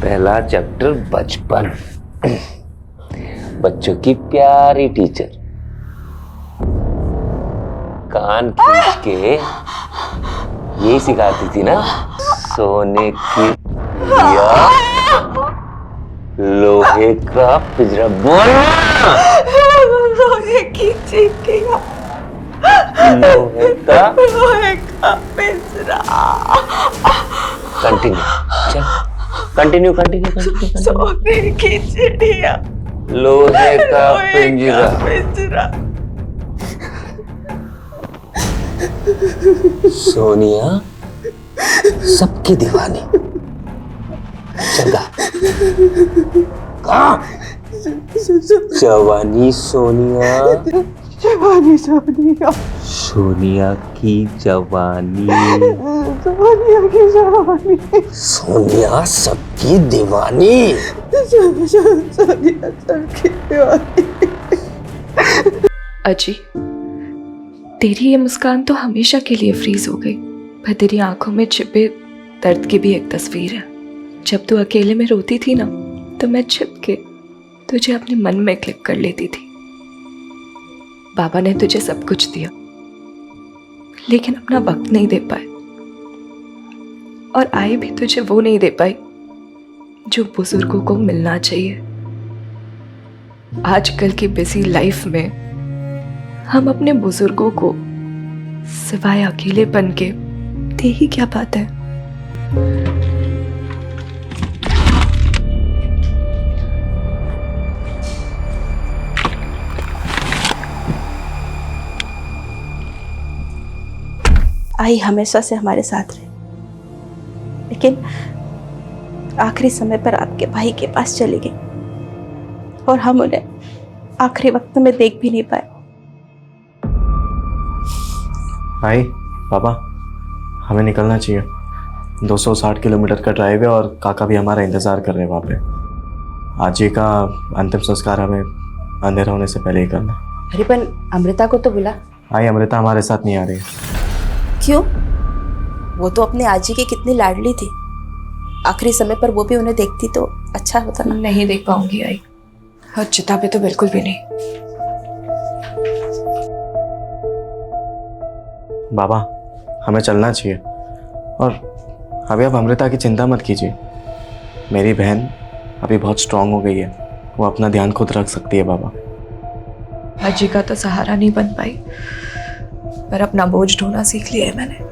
पहला चैप्टर बचपन। बच्चों की प्यारी टीचर कान खींच के यही सिखाती थी ना, सोने की चिड़िया लोहे का पिंजरा। बोलना, लोहे की चिड़िया लोहे का पिंजरा। कंटिन्यू, चल कंटिन्यू कंटिन्यू। सोने की चिड़िया लोहे का पिंजरा। सोनिया सबकी दीवानी। चंगा कहाँ? जवानी सोनिया, जवानी सोनिया, सोनिया की जवानी, सोनिया की जवानी, सोनिया सबकी दीवानी। सोनिया सबकी दीवानी। अजी, तेरी ये मुस्कान तो हमेशा के लिए फ्रीज हो गई, पर तेरी आंखों में छिपे दर्द की भी एक तस्वीर है। जब तू अकेले में रोती थी ना, तो मैं छिप के तुझे अपने मन में क्लिक कर लेती थी। बाबा ने तुझे सब कुछ दिया, लेकिन अपना वक्त नहीं दे पाए, और आई भी तुझे वो नहीं दे पाई जो बुजुर्गों को मिलना चाहिए। आजकल की बिजी लाइफ में हम अपने बुजुर्गों को सिवाय अकेलेपन के दे ही क्या पाते हैं। आई हमेशा से हमारे साथ रहे, लेकिन आखिरी समय पर आपके भाई के पास चली गई और हम उन्हें आखिरी वक्त में देख भी नहीं पाए। आई पापा, हमें निकलना चाहिए। 260 किलोमीटर का ड्राइव है और काका भी हमारा इंतज़ार कर रहे हैं वहाँ पे। आज जी का अंतिम संस्कार हमें अंधेरा होने से पहले ही करना। अरे पर अमृता को तो बुला। आई, अमृता हमारे साथ नहीं आ रही है। क्यों? वो तो अपने आजी की कितनी लाडली थी, आखिरी समय पर वो भी उन्हें देखती तो अच्छा होता ना। नहीं देख पाऊंगी आई, और चिता पे तो बिल्कुल भी नहीं। बाबा, हमें चलना चाहिए, और अभी आप अमृता की चिंता मत कीजिए। मेरी बहन अभी बहुत स्ट्रांग हो गई है, वो अपना ध्यान खुद रख सकती है। बाबा, अजी का तो सहारा नहीं बन पाई, पर अपना बोझ ढोना सीख लिया है मैंने।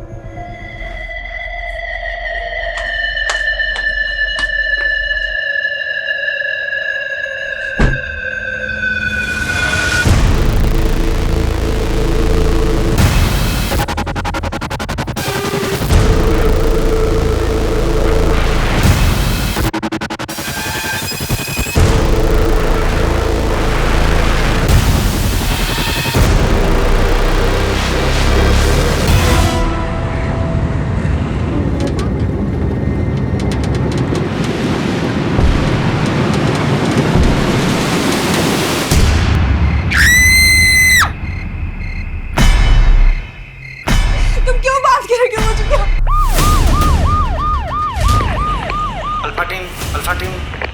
अल्फा टीम,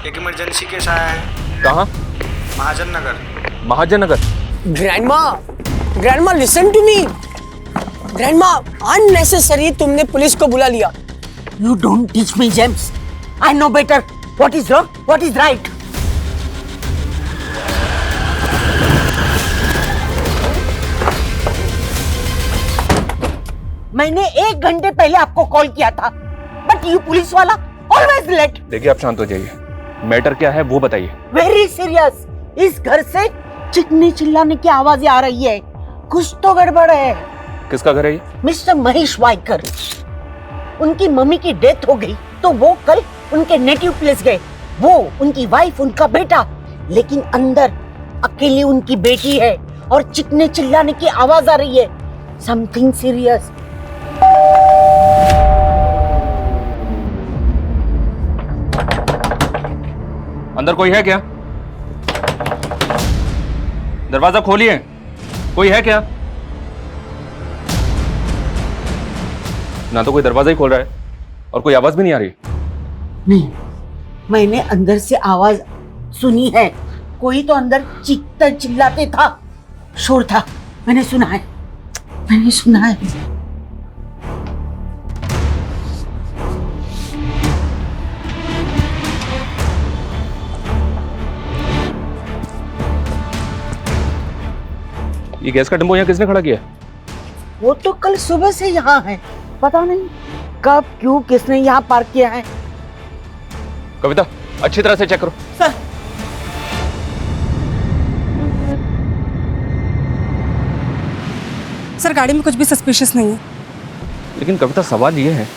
एक इमरजेंसी केस आया है। कहाँ? Mahajan Nagar. Mahajan Nagar? Grandma listen to me. Grandma, unnecessary तुमने पुलिस को बुला लिया। You don't teach me, James. I know better. What is wrong? What is right? मैंने 1 घंटे पहले आपको कॉल किया था, बट यू पुलिस वाला ऑलवेज लेट। देखिए, आप शांत हो जाइए। मैटर क्या है वो बताइए। Very serious. इस घर से चिकनी चिल्लाने की आवाजें आ रही है, कुछ तो गड़बड़ है। किसका घर है ये? मिस्टर महेश वाइकर। उनकी मम्मी की डेथ हो गई तो वो कल उनके नेटिव प्लेस गए। वो, उनकी वाइफ, उनका बेटा, लेकिन अंदर अकेली उनकी बेटी है और चिकने चिल्लाने की आवाज आ रही है। Something serious. अंदर कोई है क्या? दरवाजा खोलिए, कोई है क्या? ना तो कोई दरवाजा ही खोल रहा है और कोई आवाज भी नहीं आ रही। मैंने अंदर से आवाज सुनी है। कोई तो अंदर चीखता चिल्लाते था, शोर था। मैंने सुना है, मैंने सुना है। ये गैस का टेम्पो यहाँ किसने खड़ा किया? वो तो कल सुबह से यहाँ है, पता नहीं कब क्यों किसने यहाँ पार्क किया है। कविता, अच्छी तरह से चेक करो। सर, सर गाड़ी में कुछ भी सस्पिशियस नहीं है। लेकिन कविता, सवाल ये है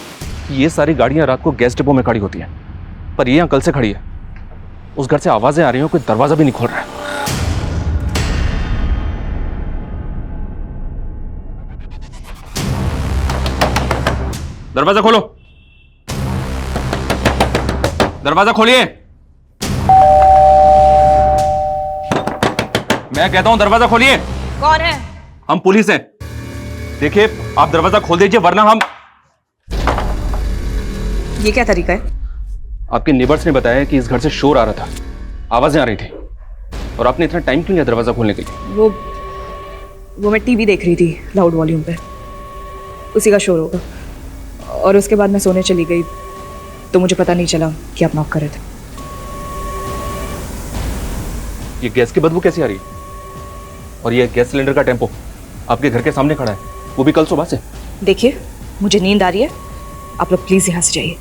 कि ये सारी गाड़ियां रात को गैस डिपो में खड़ी होती हैं, पर ये यहाँ कल से खड़ी है। उस घर से आवाजें आ रही हैं, कोई दरवाजा भी नहीं खोल रहा है। दरवाजा खोलो, दरवाजा खोलिए। मैं कहता हूं दरवाजा खोलिए। कौन है? हम पुलिस हैं। देखिए, आप दरवाजा खोल दीजिए वरना हम। ये क्या तरीका है? आपके नेबर्स ने बताया कि इस घर से शोर आ रहा था, आवाजें आ रही थी, और आपने इतना टाइम क्यों लिया दरवाजा खोलने के लिए? वो मैं टीवी देख रही थी लाउड वॉल्यूम पे, उसी का शोर होगा। और उसके बाद मैं सोने चली गई तो मुझे पता नहीं चला कि आप नॉक कर रहे थे। ये गैस की बदबू कैसी आ रही है? और ये गैस सिलेंडर का टेम्पो आपके घर के सामने खड़ा है, वो भी कल सुबह से। देखिए, मुझे नींद आ रही है, आप लोग प्लीज यहाँ से जाइए।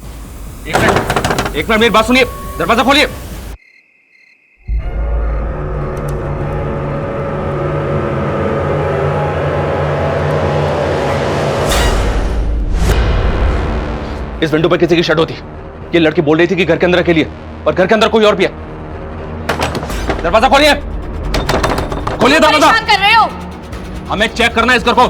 एक मिनट मेरी बात सुनिए, दरवाजा खोलिए। इस विंडो पर किसी की शर्ट होती। ये लड़की बोल रही थी कि घर के अंदर अकेली है, और घर के अंदर कोई और भी है। दरवाजा खोलिए, खोलिए दरवाजा। कर रहे हो? हमें चेक करना है इस घर को।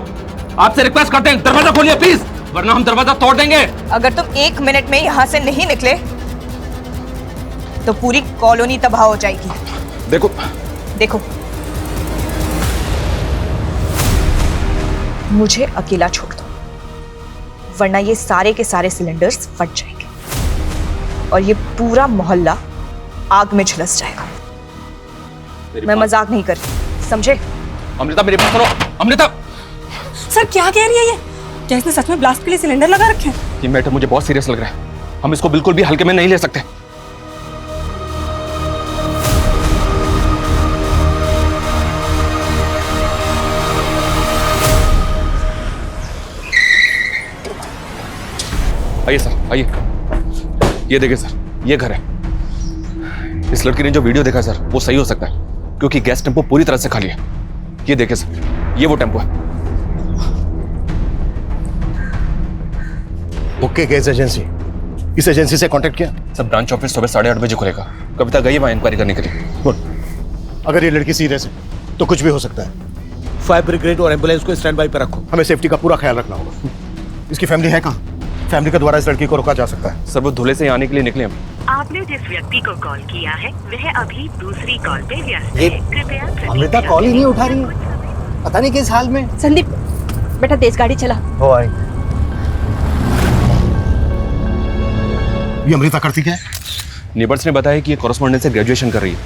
आपसे रिक्वेस्ट करते हैं, दरवाजा खोलिए प्लीज, वरना हम दरवाजा तोड़ देंगे। अगर तुम 1 मिनट में यहाँ से नहीं निकले तो पूरी कॉलोनी तबाह हो जाएगी। देखो देखो, मुझे अकेला छोड़ दो, वरना ये सारे के सारे सिलेंडर्स फट जाएंगे और ये पूरा मोहल्ला आग में झुलस जाएगा। मैं मजाक नहीं कर रही, समझे? अमृता, मेरी बात सुनो। अमृता, सर क्या कह रही है ये? क्या इसने सच में ब्लास्ट के लिए सिलेंडर लगा रखे हैं? ये मैटर मुझे बहुत सीरियस लग रहा है। हम इसको बिल्कुल भी हल्के में नहीं ले सकते। आइए सर, आइए। ये देखिए सर, ये घर है। इस लड़की ने जो वीडियो देखा सर, वो सही हो सकता है, क्योंकि गैस टेम्पो पूरी तरह से खाली है। ये देखिए सर, ये वो टेम्पो है। ओके गैस एजेंसी, इस एजेंसी से कांटेक्ट किया? सर, ब्रांच ऑफिस सुबह 8:30 बजे खुलेगा। कविता गई वहाँ इंक्वायरी करने के लिए। गुड। अगर ये लड़की सीरियस है तो कुछ भी हो सकता है। फायर ब्रिगेड और एम्बुलेंस को स्टैंड बाई पर रखो। हमें सेफ्टी का पूरा ख्याल रखना होगा। इसकी फैमिली है कहाँ? फैमिली के द्वारा इस लड़की को रोका जा सकता है। सर, वो धुले से आने के लिए निकले हम। आपने जिस व्यक्ति को कॉल किया है वह अभी दूसरी कॉल पे व्यस्त है। कृपया अमृता कॉल ही नहीं उठा रही है, पता नहीं किस हाल में। संदीप बेटा तेज गाड़ी चला। हो आई। ये अमृता करती क्या है? नेबर्स ने बताया कि ये कॉरेस्पॉन्डेंस से ग्रेजुएशन कर रही है।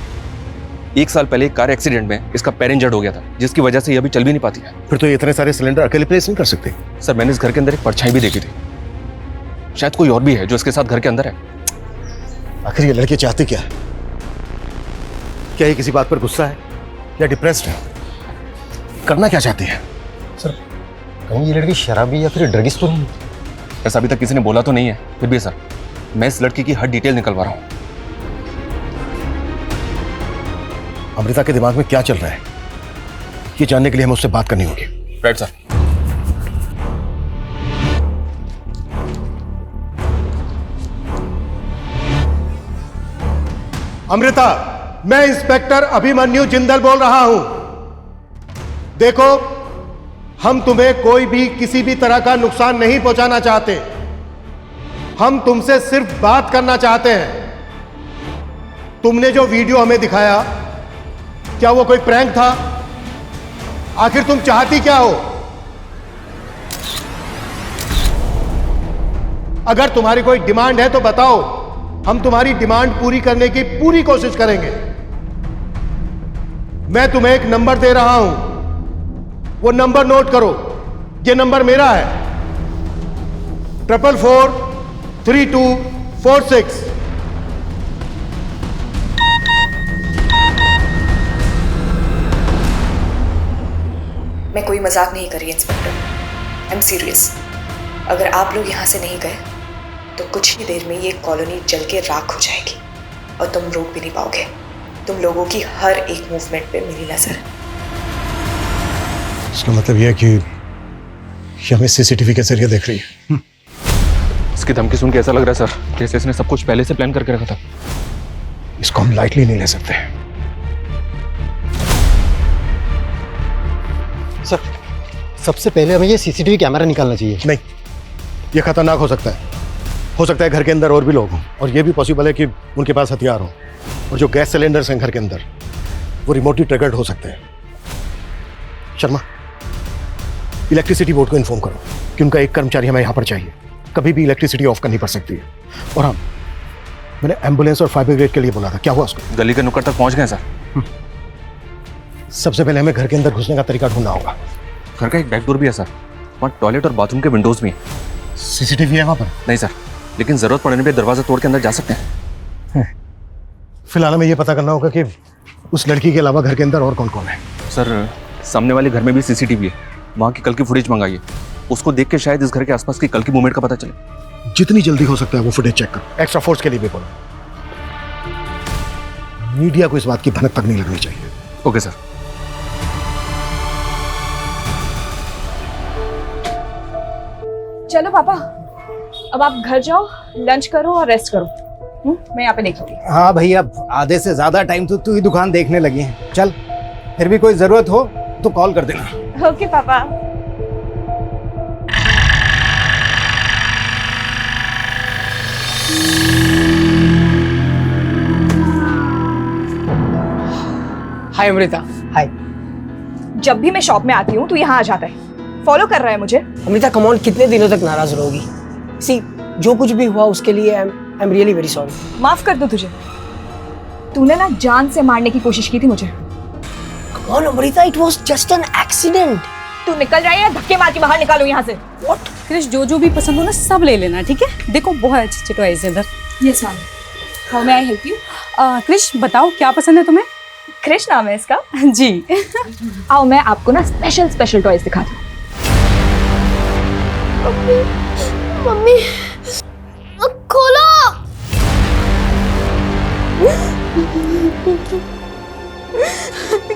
1 साल पहले एक कार एक्सीडेंट में इसका पैर इंजर्ड हो गया था, जिसकी वजह से ये अभी चल भी नहीं पाती है। फिर तो ये इतने सारे सिलेंडर अकेले प्लेस नहीं कर सकते। सर, मैंने इस घर के अंदर एक परछाई भी देखी थी। शायद कोई और भी है जो इसके साथ घर के अंदर है। आखिर ये लड़की चाहती क्या है? क्या ये किसी बात पर गुस्सा है या डिप्रेस्ड है? करना क्या चाहती है? सर, कहीं ये लड़की शराबी या फिर ड्रगिस्ट तो नहीं? ऐसा अभी तक किसी ने बोला तो नहीं है, फिर भी सर, मैं इस लड़की की हर डिटेल निकलवा रहा हूँ। अमृता के दिमाग में क्या चल रहा है, ये जानने के लिए हमें उससे बात करनी होगी। Right sir. अमृता, मैं इंस्पेक्टर अभिमन्यु जिंदल बोल रहा हूं। देखो, हम तुम्हें कोई भी किसी भी तरह का नुकसान नहीं पहुंचाना चाहते। हम तुमसे सिर्फ बात करना चाहते हैं। तुमने जो वीडियो हमें दिखाया, क्या वो कोई प्रैंक था? आखिर तुम चाहती क्या हो? अगर तुम्हारी कोई डिमांड है तो बताओ, हम तुम्हारी डिमांड पूरी करने की पूरी कोशिश करेंगे। मैं तुम्हें एक नंबर दे रहा हूं, वो नंबर नोट करो। ये नंबर मेरा है, 444246। मैं कोई मजाक नहीं कर रही इंस्पेक्टर, आई एम सीरियस। अगर आप लोग यहाँ से नहीं गए तो कुछ ही देर में ये कॉलोनी जल के राख हो जाएगी और तुम रोक भी नहीं पाओगे। तुम लोगों की हर एक मूवमेंट पे मेरी नजर है। इसका मतलब यह है कि हमें सीसीटीवी के जरिए देख रही है। इसकी धमकी सुन के ऐसा लग रहा है सर जैसे इसने सब कुछ पहले से प्लान करके रखा था। इसको हम लाइटली नहीं ले सकते। सर, सबसे पहले हमें ये सीसीटीवी कैमरा निकालना चाहिए। नहीं, ये खतरनाक हो सकता है। हो सकता है घर के अंदर और भी लोग हों, और ये भी पॉसिबल है कि उनके पास हथियार हों। और जो गैस सिलेंडर्स हैं घर के अंदर, वो रिमोटली ट्रिगर्ड हो सकते हैं। शर्मा, इलेक्ट्रिसिटी बोर्ड को इन्फॉर्म करो कि उनका एक कर्मचारी हमें यहाँ पर चाहिए। कभी भी इलेक्ट्रिसिटी ऑफ करनी पड़ सकती है। और हाँ, मैंने एम्बुलेंस और फायर ब्रिगेड के लिए बोला था, क्या हुआ उसको? गली के नुक्कड़ तक पहुंच गए सर। सबसे पहले हमें घर के अंदर घुसने का तरीका ढूंढना होगा। घर का एक बैक डोर भी है सर, वहाँ टॉयलेट और बाथरूम के विंडोज भी हैं। सीसीटीवी है वहाँ पर? नहीं सर, लेकिन जरूरत पड़ने पे दरवाजा तोड़ के अंदर जा सकते हैं। फिलहाल हमें ये पता करना होगा कि उस लड़की के अलावा घर के अंदर और कौन कौन है। सर, सामने वाले घर में भी सीसीटीवी है, वहाँ की कल की फुटेज मंगाइए। उसको देख के शायद इस घर के आसपास की कल की मूवमेंट का पता चले। जितनी जल्दी हो सकता है वो फुटेज चेक करो। एक्स्ट्रा फोर्स के लिए भी बोलो। मीडिया को इस बात की भनक तक नहीं लगनी चाहिए। Okay sir. चलो पापा, अब आप घर जाओ, लंच करो और रेस्ट करो। मैं यहाँ पे देख लूंगी। हाँ भाई, अब आधे से ज्यादा टाइम तो तू ही दुकान देखने लगी है। चल, फिर भी कोई जरूरत हो तो कॉल कर देना। ओके पापा। हाय अमृता। हाय। जब भी मैं शॉप में आती हूँ तो यहाँ आ जाता है, फॉलो कर रहा है मुझे। अमृता कम ऑन, कितने दिनों तक नाराज रहोगी? सी, जो कुछ भी हुआ उसके लिए I am really very sorry. माफ कर दो तुझे, तूने ना जान से मारने की कोशिश की थी मुझे। Come on Amrita, it was just an accident. तू निकल जाए या धक्के मार के बाहर निकालो यहाँ से। व्हाट? क्रिश, जो भी पसंद हो ना सब ले लेना, ठीक है? देखो बहुत अच्छे टॉयज है इधर। Yes ma'am. How may I help you? Krish, बताओ क्या पसंद है तुम्हें? क्रिश नाम है इसका? जी। आओ मैं आपको ना स्पेशल टॉयज दिखाती हूँ। मम्मी खोलो।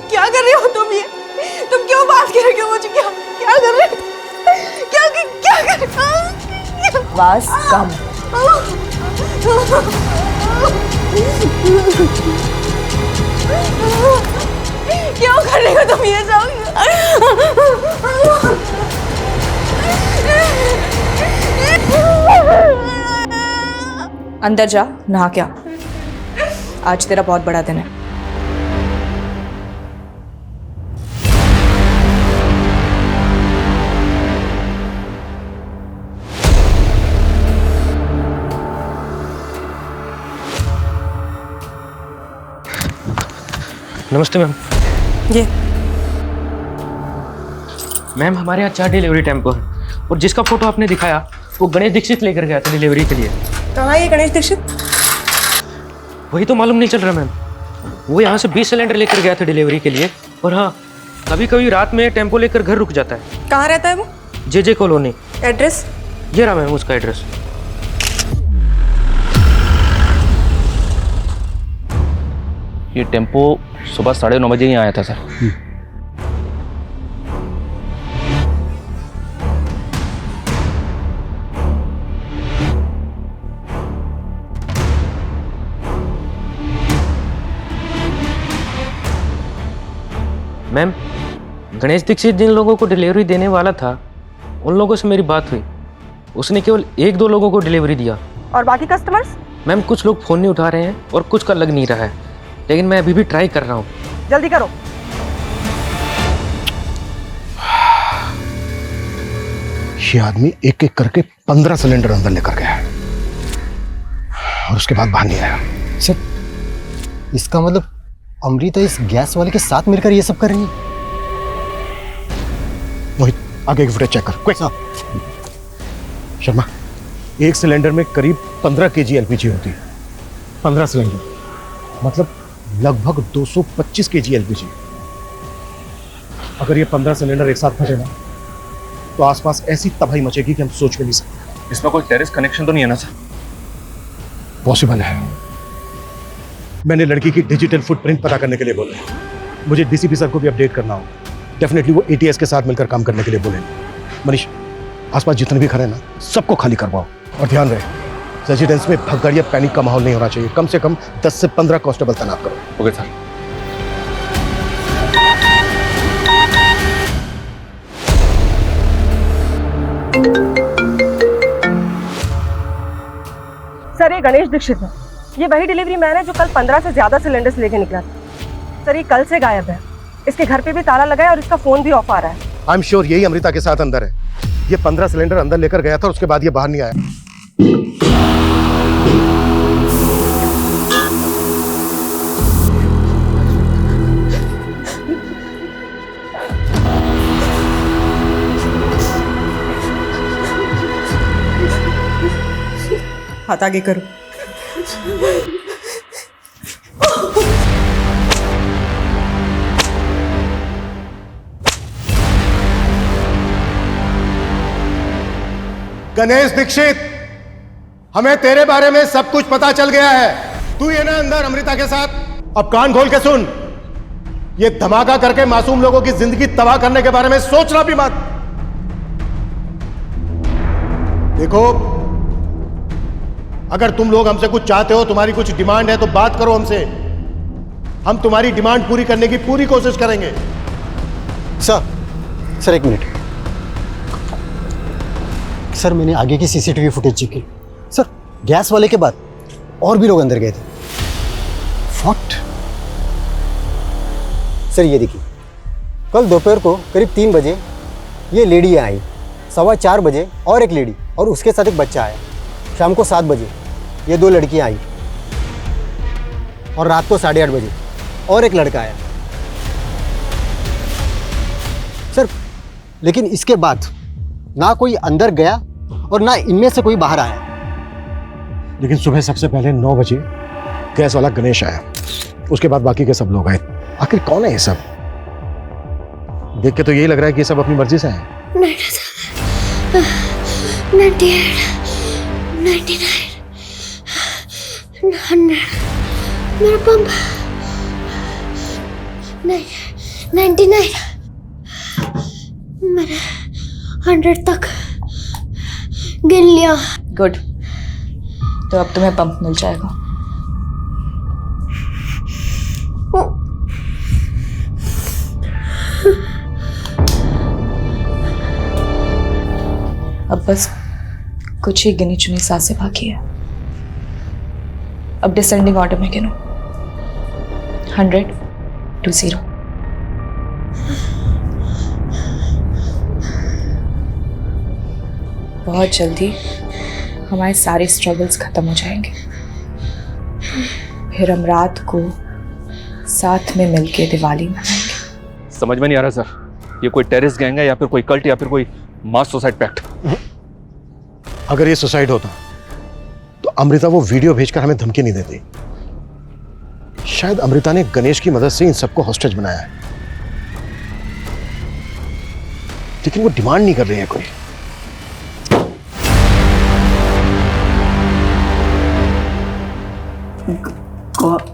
क्या कर रहे हो तुम? ये तुम क्यों बात कर रहे हो मुझे? क्या क्या कर रहे हो? क्या क्या कर रहे हो? आवाज कम। क्यों कर रहे हो तुम ये सब? अंदर जा, नहा क्या। आज तेरा बहुत बड़ा दिन है। नमस्ते मैम। जी मैम, हमारे यहाँ 4 डिलीवरी टेम्पो है और जिसका फोटो आपने दिखाया वो गणेश दीक्षित लेकर गया था डिलीवरी के लिए। कहाँ है ये गणेश दीक्षित? वही तो मालूम नहीं चल रहा मैम। वो यहाँ से 20 सिलेंडर लेकर गया था डिलीवरी के लिए। और हाँ, कभी कभी रात में टेम्पो लेकर घर रुक जाता है। कहाँ रहता है वो? जे कॉलोनी। एड्रेस? ये रहा मैम उसका एड्रेस। ये टेम्पो सुबह 9:30 बजे ही आया था सर। मैम, गणेश दीक्षित जिन लोगों को डिलीवरी देने वाला था उन लोगों से मेरी बात हुई। उसने केवल 1-2 लोगों को डिलीवरी दिया। और बाकी कस्टमर्स? मैम, कुछ लोग फ़ोन नहीं उठा रहे हैं और कुछ का लग नहीं रहा है, लेकिन मैं अभी भी ट्राई कर रहा हूँ। जल्दी करो। ये आदमी एक एक करके 15 सिलेंडर अंदर लेकर गया है और उसके बाद बाहर नहीं आया। सर, इसका मतलब अमृता इस गैस वाले के साथ मिलकर ये सब कर रही है? मोहित, आगे की फुटेज चेक कर, क्विक। शर्मा, एक सिलेंडर में करीब 15 kg एलपीजी होती है। 15 सिलेंडर मतलब लगभग 225 kg एलपीजी। अगर ये 15 सिलेंडर एक साथ फटे ना तो आसपास ऐसी तबाही मचेगी कि हम सोच भी नहीं सकते। इसमें कोई टेरेस कनेक्शन तो नहीं है ना सर? पॉसिबल है। मैंने लड़की की डिजिटल फुटप्रिंट पता करने के लिए बोला। मुझे डीसीपी सर को भी अपडेट करना होगा। डेफिनेटली वो एटीएस के साथ मिलकर काम करने के लिए बोलेंगे। मनीष, आसपास जितने भी खड़े हैं ना, सबको खाली करवाओ। और ध्यान रहे, रेजिडेंस में भगदड़ या पैनिक का माहौल नहीं होना चाहिए। कम से कम 10 से 15 कांस्टेबल तैनात करो। Okay sir. सर, ये गणेश दीक्षित है। ये वही डिलीवरी मैन है जो कल 15 से ज्यादा सिलेंडर्स लेके निकला था। सर, ये कल से गायब है। इसके घर पे भी ताला लगा है और इसका फोन भी ऑफ आ रहा है। आई एम श्योर यही अमृता के साथ अंदर है। ये 15 सिलेंडर अंदर लेकर गया था और उसके बाद ये बाहर नहीं आया। हाथ आगे करो। गणेश दीक्षित, हमें तेरे बारे में सब कुछ पता चल गया है। तू ये ना अंदर अमृता के साथ। अब कान खोल के सुन, ये धमाका करके मासूम लोगों की जिंदगी तबाह करने के बारे में सोचना भी मत। देखो, अगर तुम लोग हमसे कुछ चाहते हो, तुम्हारी कुछ डिमांड है तो बात करो हमसे। हम तुम्हारी डिमांड पूरी करने की पूरी कोशिश करेंगे। सर एक मिनट। सर, मैंने आगे की सीसीटीवी फुटेज चेक की। सर, गैस वाले के बाद और भी लोग अंदर गए थे। व्हाट? सर, ये देखिए, कल दोपहर को करीब 3 बजे ये लेडी आई। 4:15 बजे और एक लेडी और उसके साथ एक बच्चा आया। शाम को 7 बजे ये 2 लड़कियां आई और रात को 8:30 बजे और एक लड़का आया। सर, लेकिन इसके बाद ना कोई अंदर गया और ना इनमें से कोई बाहर आया। लेकिन सुबह सबसे पहले 9 बजे गैस वाला गणेश आया। उसके बाद बाकी के सब लोग आए। आखिर कौन है ये सब? देख के तो यही लग रहा है कि ये सब अपनी मर्जी से हैं। 98, 99, 100, मेरा पंप 99, मैंने 100 तक गिन लिया। गुड, तो अब तुम्हें पंप मिल जाएगा। अब बस कुछ ही गिनी चुनी सांसें बाकी है। अब डिसेंडिंग ऑर्डर में गिनो। 100 to 0। बहुत जल्दी हमारे सारे स्ट्रगल्स खत्म हो जाएंगे। फिर हम रात को साथ में मिलके दिवाली मनाएंगे। समझ में नहीं आ रहा सर, ये कोई टेररिस्ट गैंग है या फिर कोई कल्ट या फिर कोई मास सुसाइड पैक्ट? अगर ये सुसाइड होता तो अमृता वो वीडियो भेजकर हमें धमकी नहीं देती। शायद अमृता ने गणेश की मदद से इन सबको हॉस्टेज बनाया है, लेकिन वो डिमांड नहीं कर रही है कोई।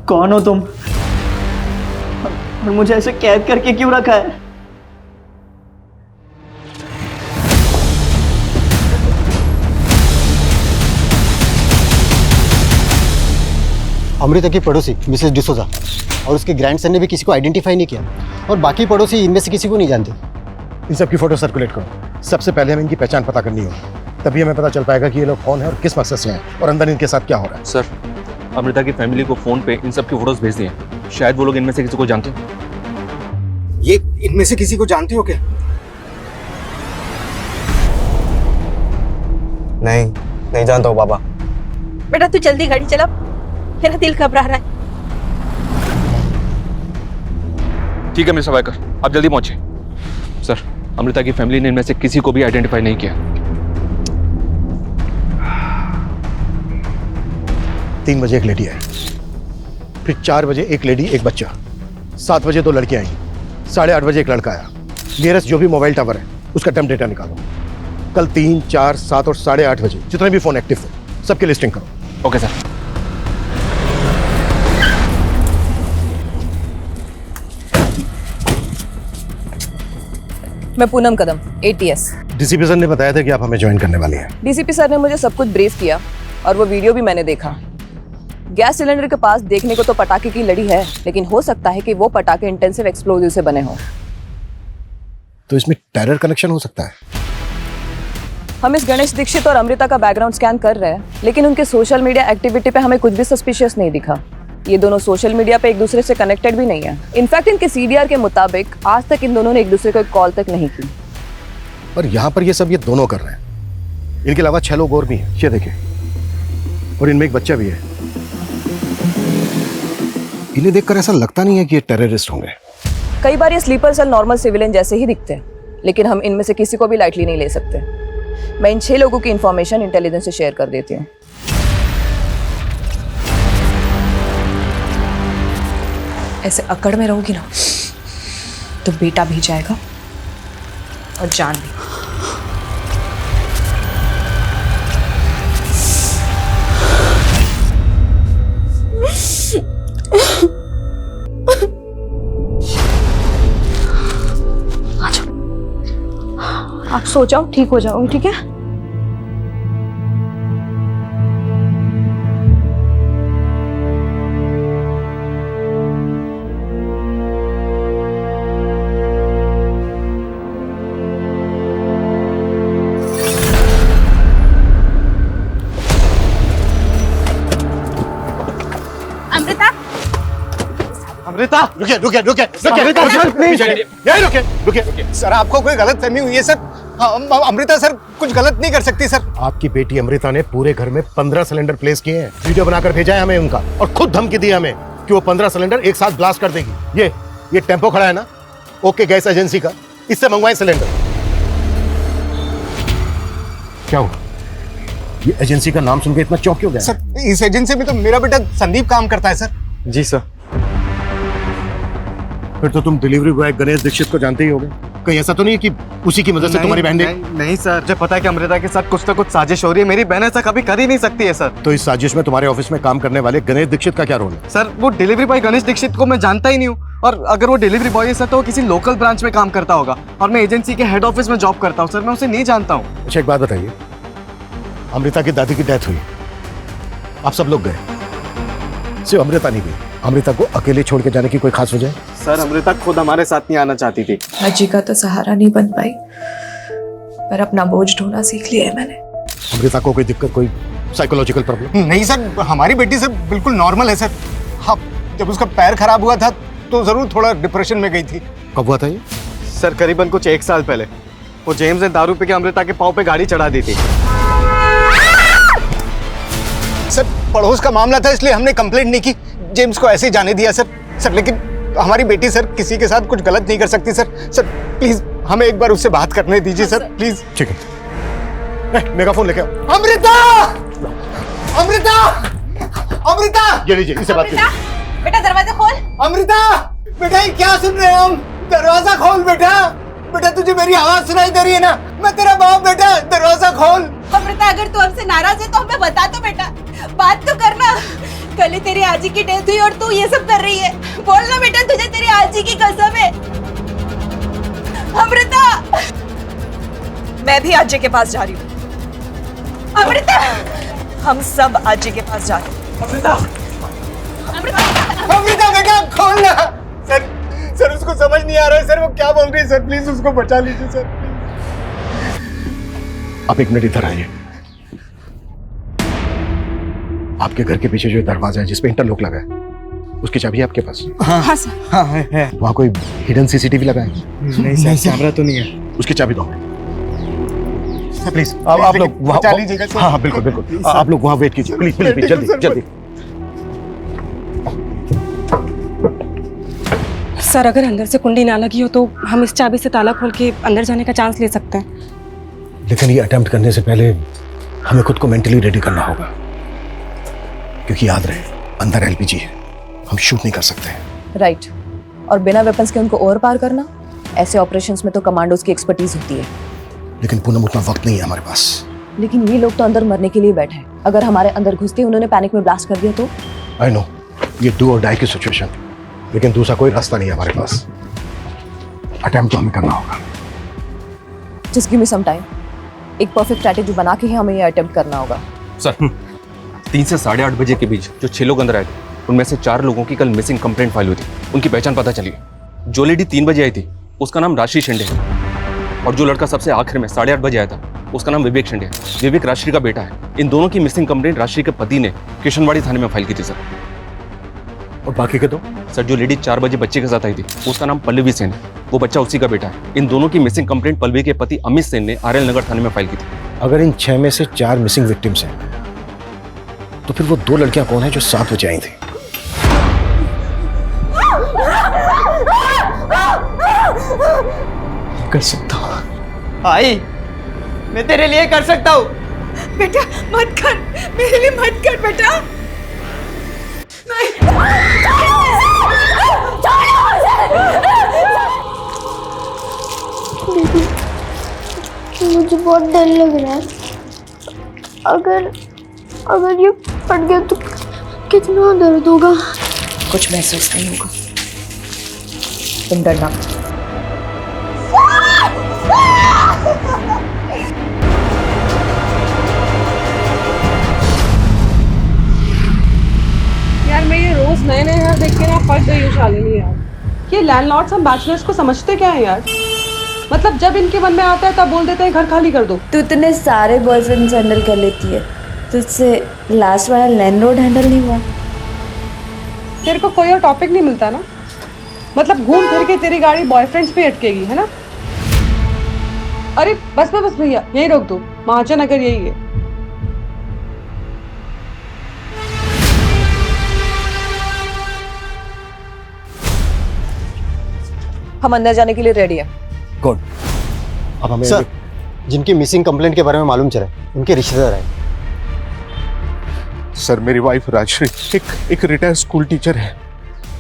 कौन हो तुम और मुझे ऐसे कैद करके क्यों रखा है? अमृता की पड़ोसी मिसेस डिसोजा और उसके ग्रैंडसन ने भी किसी को आइडेंटिफाई नहीं किया और बाकी पड़ोसी इनमें से किसी को नहीं जानते। इन सब की फोटो सर्कुलेट करो। सबसे पहले हमें इनकी पहचान पता करनी होगी, तभी हमें पता चल पाएगा कि ये लोग कौन है और किस मकसद से हैं और अंदर इनके साथ क्या हो रहा है। सर, अमृता की फैमिली को फोन पे इन सब की फोटोज भेज दिए। शायद वो लोग इनमें से किसी को जानते हो। ये इनमें से किसी को जानते हो क्या? नहीं जानता हूँ पापा। बेटा तू जल्दी गाड़ी चला, मेरा दिल घबरा रहा है। ठीक है मिस्टर वायकर, आप जल्दी पहुंचे। सर, अमृता की फैमिली ने इनमें से किसी को भी आइडेंटिफाई नहीं किया। 3 बजे एक लेडी आई, फिर 4 बजे एक लेडी एक बच्चा, 7 बजे 2 लड़कियां आई, 8:30 बजे एक लड़का आया। नियरेस्ट जो भी मोबाइल टावर है उसका टर्म डेटा निकालो। कल 3, 4, 7 और 8:30 बजे जितने भी फोन एक्टिव थे सबकी लिस्टिंग करो। Okay sir. मैं पूनम कदम, ATS। डीसीपी सर ने बताया था कि आप हमें ज्वाइन करने वाली हैं। डीसीपी सर ने मुझे सब कुछ ब्रीफ किया और वो वीडियो भी मैंने देखा। गैस सिलेंडर के पास देखने को तो पटाखे की लड़ी है, लेकिन हो सकता है कि वो पटाखे इंटेंसिव एक्सप्लोजिव से बने हों। तो इसमें टेरर कनेक्शन हो सकता है। हम इस गणेश दीक्षित और अमृता का बैकग्राउंड स्कैन कर रहे हैं, लेकिन उनके सोशल मीडिया एक्टिविटी पे हमें कुछ भी सस्पिशियस नहीं दिखा। ये दोनों सोशल मीडिया पे एक दूसरे से कनेक्टेड भी नहीं है। इनफैक्ट इनके CDR के मुताबिक आज तक इन दोनों ने एक दूसरे को एक कॉल तक नहीं की। और यहाँ पर ये सब ये दोनों कर रहे हैं। इनके अलावा 6 लोग और भी हैं, ये देखिए, और इनमें एक बच्चा भी है। इन्हें देखकर ऐसा लगता नहीं है कि ये टेररिस्ट होंगे। कई बार ये स्लीपर सेल नॉर्मल सिविलियन जैसे ही दिखते हैं, लेकिन हम इनमें से किसी को भी लाइटली नहीं ले सकते। मैं इन 6 लोगों की इंफॉर्मेशन इंटेलिजेंस से शेयर कर देती हूँ। ऐसे अकड़ में रहूंगी ना तो बेटा भी जाएगा और जान भी। आप सो जाओ, ठीक हो जाओगे, ठीक है? अमृता, रुकिए रुकिए रुकिए रुकिए। सर आपको कोई गलत फहमी हुई है सर। अमृता सर कुछ गलत नहीं कर सकती सर। आपकी बेटी अमृता ने पूरे घर में 15 सिलेंडर प्लेस किए हैं। वीडियो बनाकर भेजा है हमें उनका, और खुद धमकी दी हमें कि वो 15 सिलेंडर एक साथ ब्लास्ट कर देगी। ये टेम्पो खड़ा है ना, ओके गैस एजेंसी का, इससे मंगवाए सिलेंडर। क्या हुआ? ये एजेंसी का नाम सुनकर इतना चौंक क्यों गया? सर इस एजेंसी में तो मेरा बेटा संदीप काम करता है सर। जी सर। फिर तो तुम डिलीवरी बॉय गणेश दीक्षित को जानते ही होगे। कहीं ऐसा तो नहीं है कि उसी की मदद से तुम्हारी बहन नहीं सर, मुझे पता है कि अमृता के साथ कुछ ना कुछ साजिश हो रही है। मेरी बहन ऐसा कभी कर ही नहीं सकती है सर। तो इस साजिश में तुम्हारे ऑफिस में काम करने वाले गणेश दीक्षित का क्या रोल है? सर वो डिलीवरी बॉय गणेश दीक्षित को मैं जानता ही नहीं हूँ, और अगर वो डिलीवरी बॉय है सर तो वो किसी लोकल ब्रांच में काम करता होगा, और मैं एजेंसी के हेड ऑफिस में जॉब करता हूँ सर। मैं उसे नहीं जानता हूँ। अच्छा एक बात बताइए, अमृता की दादी की डेथ हुई, आप सब लोग गए, सिर्फ अमृता नहीं गई। अमृता को अकेले छोड़ के जाने की कोई खास वजह? सर अमृता खुद हमारे साथ नहीं आना चाहती थी। अजी का तो सहारा नहीं बन पाई, पर अपना बोझ ढोना सीख लिया है मैंने। अमृता को कोई दिक्कत, कोई साइकोलॉजिकल प्रॉब्लम? नहीं सर, हमारी बेटी सर बिल्कुल नॉर्मल है सर। हाँ, जब उसका पैर खराब हुआ था तो जरूर थोड़ा डिप्रेशन में गई थी। कब हुआ था ये? सर करीबन कुछ 1 साल पहले। वो जेम्स ने दारू पी के अमृता के पाँव पे गाड़ी चढ़ा दी थी। सर पड़ोस का मामला था इसलिए हमने कंप्लेंट नहीं की, जेम्स को ऐसे ही जाने दिया सर। लेकिन हमारी बेटी सर किसी के साथ कुछ गलत नहीं कर सकती सर। प्लीज हमें एक बार उससे बात करने दीजिए सर, प्लीज। ठीक है, मेगाफोन लेके आओ। अमृता, अमृता, अमृता, ये लीजिए, इससे बात कीजिए। बेटा दरवाजा खोल। अमृता बेटा, ये क्या सुन रहे हैं हम? दरवाजा खोल बेटा। बेटा तुझे मेरी आवाज सुनाई दे रही है ना? मैं तेरा बाप बेटा, दरवाजा खोल। अमृता अगर तू हमसे नाराज है तो हमें बता दो बेटा, बात तो करना। कल ही तेरी आजी की डेथ हुई और तू ये सब कर रही है। बोलना बेटा, तुझे तेरी आजी की कसम है। अमृता, मैं भी आजी के पास जा रही हूँ। अमृता, हम सब आजी के पास जा रहे हैं। अमृता, अमृता बेटा खोलना। सर उसको समझ नहीं आ रहा है सर, वो क्या बोल रही है सर। प्लीज उसको बचा लीजिए सर। आप 1 मिनट इधर आइए। आपके घर के पीछे जो दरवाजा है जिसपे इंटरलॉक लगा है, उसकी चाबी है आपके पास? हाँ सर। हाँ है। वहाँ कोई हिडन CCTV लगा है? नहीं सर, कैमरा तो नहीं है। उसकी चाबी दो। प्लीज आप लोग बचा लीजिएगा सर। हाँ हाँ बिल्कुल बिल्कुल आप लोग वहाँ वेट कीजिए प्लीज प्लीज प्लीज, जल्दी जल्दी। सर अगर अंदर से कुंडी ना लगी हो तो हम इस चाबी से ताला खोल के अंदर जाने का चांस ले सकते हैं। लेकिन ये अटेम्प्ट करने से पहले हमें खुद को मेंटली रेडी करना होगा, क्योंकि याद रहे अंदर एलपीजी है, हम शूट नहीं कर सकते। राइट। और बिना वेपन्स के उनको ओवर पार करना, ऐसे ऑपरेशंस में तो कमांडोज की एक्सपर्टीज होती है। लेकिन पूनम उतना वक्त नहीं है हमारे पास। लेकिन ये लोग तो अंदर मरने के लिए बैठे हैं। अगर हमारे अंदर घुसते उन्होंने पैनिक में ब्लास्ट कर दिया तो? आई नो ये डू और डाई की सिचुएशन, लेकिन दूसरा कोई रास्ता नहीं है हमारे पास। अटेम्प्ट तो हमें करना होगा। Just give me some time. एक परफेक्ट स्ट्रैटेजी बना के ही हमें ये अटेम्प्ट करना होगा। सर 3 से 8:30 बजे के बीच जो 6 लोग अंदर आए थे, उनमें से 4 लोगों की कल मिसिंग कंप्लेंट फाइल हुई थी। उनकी पहचान पता चली है। जो लेडी 3 बजे आई थी उसका नाम राशि शिंदे है, और जो लड़का सबसे आखिर में 8:30 बजे आया था उसका नाम विवेक शिंदे है। विवेक राशि का बेटा है। इन दोनों की मिसिंग कंप्लेंट राशि के पति ने किशनवाड़ी थाने में फाइल की थी सर। और बाकी के दो? सर जो लेडी 4 बजे बच्चे के साथ आई थी उसका नाम पल्लवी सेन है, वो बच्चा उसी का बेटा है। इन दोनों की मिसिंग कंप्लेंट पल्लवी के पति अमित सेन ने आरएल नगर थाने में फाइल की थी। अगर इन 6 में से 4 मिसिंग विक्टिम्स हैं, तो फिर वो 2 लड़कियां कौन है जो 7 बजे आई थी? कर सकता हूँ आई, मैं तेरे लिए कर सकता हूँ। बेटा मत कर, मेरे लिए मत कर बेटा। मुझे बहुत डर लग रहा है। अगर ये फट गया तो कितना दर्द होगा। कुछ महसूस नहीं होगा, तुम डरना। यार मैं ये रोज नए नए घर देख के ना फट गई हूँ शालिनी यार। ये लैंडलॉर्ड्स हम बैचलर्स को समझते क्या है यार? मतलब जब इनके मन में आता है तब बोल देते हैं घर खाली कर दो। तू इतने सारे बॉयफ्रेंड्स हैंडल कर लेती है, तुझसे लास्ट वाला लैंडलॉर्ड हैंडल नहीं हुआ? तेरे को कोई और टॉपिक नहीं मिलता ना? मतलब घूम फिर के तेरी गाड़ी बॉयफ्रेंड्स पे अटकेगी है ना? अरे बस बस भैया यही रोक दो, महाजन नगर यही है। हम अंदर जाने के लिए रेडी हैं। कौन? अब हमें सर। जिनकी मिसिंग कंप्लेंट के बारे में मालूम चला उनके रिश्तेदार हैं। सर मेरी वाइफ राजश्री एक रिटायर्ड स्कूल टीचर है।